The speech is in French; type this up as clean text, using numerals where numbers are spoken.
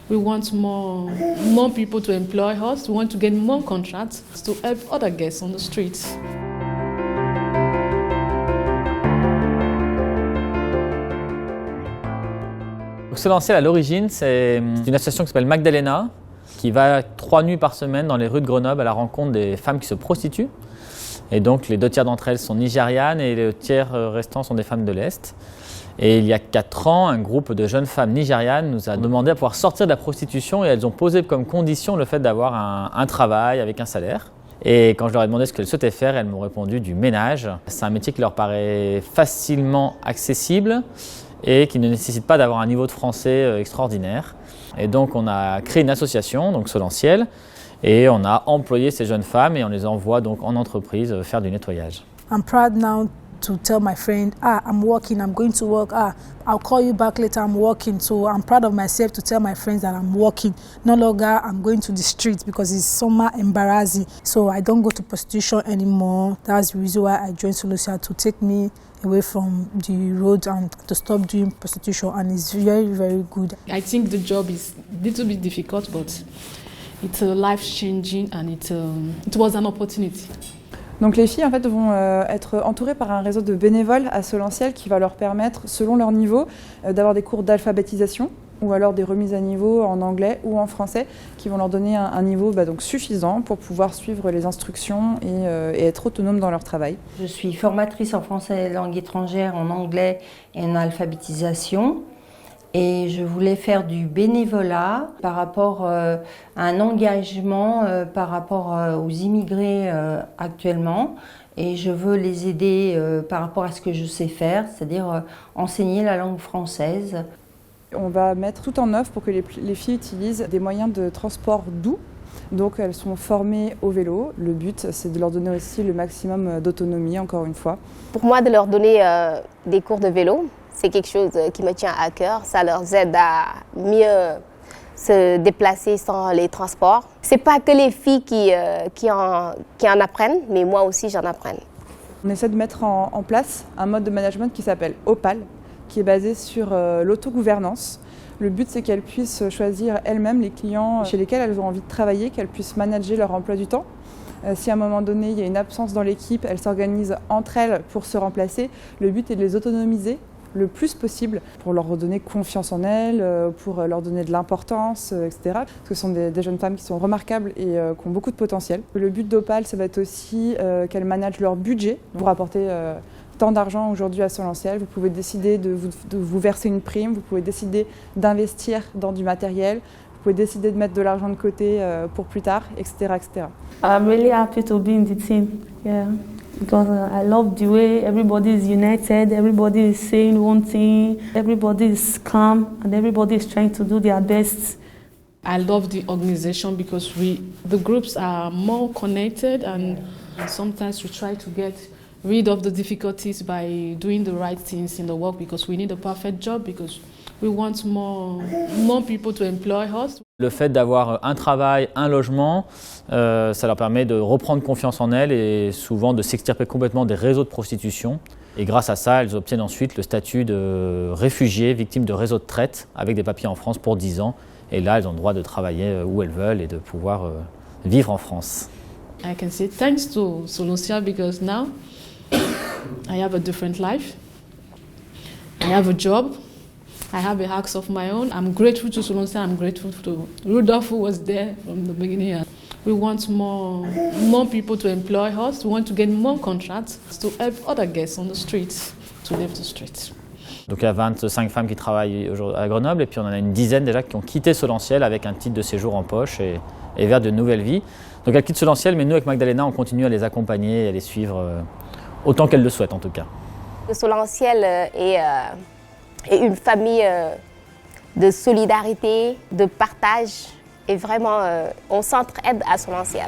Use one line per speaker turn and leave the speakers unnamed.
We want more people to employ us. We want to get more contracts to help other guests on the streets.
Solentiel, à l'origine, c'est une association qui s'appelle Magdalena, qui va 3 nuits par semaine dans les rues de Grenoble à la rencontre des femmes qui se prostituent. Et donc les 2 tiers d'entre elles sont nigérianes et les tiers restants sont des femmes de l'Est. Et il y a 4 ans, un groupe de jeunes femmes nigérianes nous a demandé à pouvoir sortir de la prostitution et elles ont posé comme condition le fait d'avoir un travail avec un salaire. Et quand je leur ai demandé ce qu'elles souhaitaient faire, elles m'ont répondu du ménage. C'est un métier qui leur paraît facilement accessible et qui ne nécessite pas d'avoir un niveau de français extraordinaire. Et donc on a créé une association, donc Solentiel, et on a employé ces jeunes femmes et on les envoie donc en entreprise faire du nettoyage.
I'm proud now to tell my friend, I'm working, I'm going to work, I'll call you back later, I'm working. So I'm proud of myself to tell my friends that I'm working. No longer I'm going to the streets because it's somehow embarrassing. So I don't go to prostitution anymore. That's the reason why I joined Solentiel, to take me away from the road and to stop doing prostitution, and it's very, very good.
I think the job is a little bit difficult, but it's life-changing and it was an opportunity.
Donc les filles en fait vont être entourées par un réseau de bénévoles à Solentiel qui va leur permettre, selon leur niveau, d'avoir des cours d'alphabétisation ou alors des remises à niveau en anglais ou en français qui vont leur donner un niveau donc suffisant pour pouvoir suivre les instructions et être autonomes dans leur travail.
Je suis formatrice en français et langue étrangère, en anglais et en alphabétisation. Et je voulais faire du bénévolat par rapport à un engagement par rapport aux immigrés actuellement. Et je veux les aider par rapport à ce que je sais faire, c'est-à-dire enseigner la langue française.
On va mettre tout en œuvre pour que les filles utilisent des moyens de transport doux. Donc elles sont formées au vélo. Le but, c'est de leur donner aussi le maximum d'autonomie, encore une fois.
Pour moi, de leur donner des cours de vélo, c'est quelque chose qui me tient à cœur. Ça leur aide à mieux se déplacer sans les transports. C'est pas que les filles qui en apprennent, mais moi aussi j'en apprends.
On essaie de mettre en place un mode de management qui s'appelle Opal, qui est basé sur l'autogouvernance. Le but, c'est qu'elles puissent choisir elles-mêmes les clients chez lesquels elles ont envie de travailler, qu'elles puissent manager leur emploi du temps. Si à un moment donné, il y a une absence dans l'équipe, elles s'organisent entre elles pour se remplacer. Le but est de les autonomiser le plus possible pour leur redonner confiance en elles, pour leur donner de l'importance, etc. Parce que ce sont des jeunes femmes qui sont remarquables et qui ont beaucoup de potentiel. Le but d'Opal, ça va être aussi qu'elles managent leur budget pour apporter tant d'argent aujourd'hui à Solentiel. Vous pouvez décider de vous verser une prime, vous pouvez décider d'investir dans du matériel, vous pouvez décider de mettre de l'argent de côté pour plus tard, etc., etc.
I'm really happy to be in the team, yeah, because I love the way everybody is united, everybody is saying one thing, everybody is calm, and everybody is trying to do their best.
I love the organization because the groups are more connected, and sometimes we try to get rid of the difficulties by doing the right things in the work, because we need a perfect job, because we want more people to employ us.
Le fait d'avoir un travail, un logement, ça leur permet de reprendre confiance en elles et souvent de s'extirper complètement des réseaux de prostitution. Et grâce à ça, elles obtiennent ensuite le statut de réfugiées, victimes de réseaux de traite, avec des papiers en France pour 10 ans. Et là, elles ont le droit de travailler où elles veulent et de pouvoir vivre en France.
I can say thanks to Solentiel because now I have a different life. I have a job. I have a house of my own. I'm grateful to Solentiel. I'm grateful to Rudolph, who was there from the beginning. We want more people to employ us. We want to get more contracts to help other guests on the streets to leave the streets.
Donc il y a 25 femmes qui travaillent à Grenoble et puis on en a une dizaine déjà qui ont quitté Solentiel avec un titre de séjour en poche et vers de nouvelles vies. Donc elles quittent Solentiel, mais nous avec Magdalena on continue à les accompagner et à les suivre autant qu'elles le souhaitent en tout cas.
Solentiel est une famille de solidarité, de partage et vraiment on s'entraide à Solentiel.